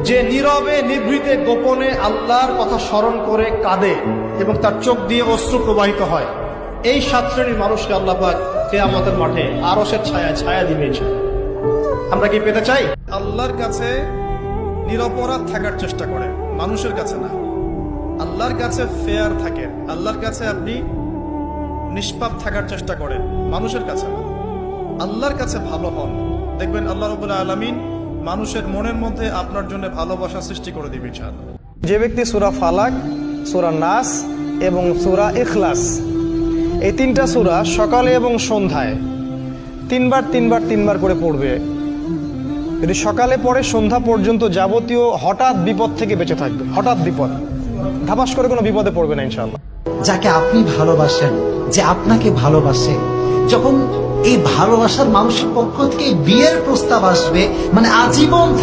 যে নীরবে নিভৃতে গোপনে আল্লাহর কথা স্মরণ করে কাঁদে এবং তার চোখ দিয়ে অশ্রু প্রবাহিত হয়, এই 7 শ্রেণীর মানুষকে আল্লাহ পাক কিয়ামতের মাঠে আরশের ছায়া দিবে। আমরা কি পেতে চাই? আল্লাহর কাছে নিরপরাধ থাকার চেষ্টা করেন, মানুষের কাছে না। আল্লাহর কাছে ফেয়ার থাকেন, আল্লাহর কাছে আপনি নিষ্পাপ থাকার চেষ্টা করেন, মানুষের কাছে না। আল্লাহর কাছে ভালো হন, দেখবেন আল্লাহ রাব্বুল আলামিন মানুষের মনের মধ্যে আপনার জন্য ভালোবাসা সৃষ্টি করে দিবে ইনশাআল্লাহ। যে ব্যক্তি সূরা ফালাক, সূরা নাস এবং সূরা ইখলাস, এই 3টা সূরা সকালে এবং সন্ধ্যায় 3বার করে পড়বে, যদি সকালে পড়ে সন্ধ্যা পর্যন্ত যাবতীয় হঠাৎ বিপদ থেকে বেঁচে থাকবে। হঠাৎ বিপদ, ধাপাস করে কোনো বিপদে পড়বে না ইনশাআল্লাহ। যাকে আপনি ভালোবাসেন, যে আপনাকে ভালোবাসে, যখন এই ভালোবাসার মানুষের পক্ষ থেকে বিয়ের প্রস্তাব আসবে, মানে আজীবন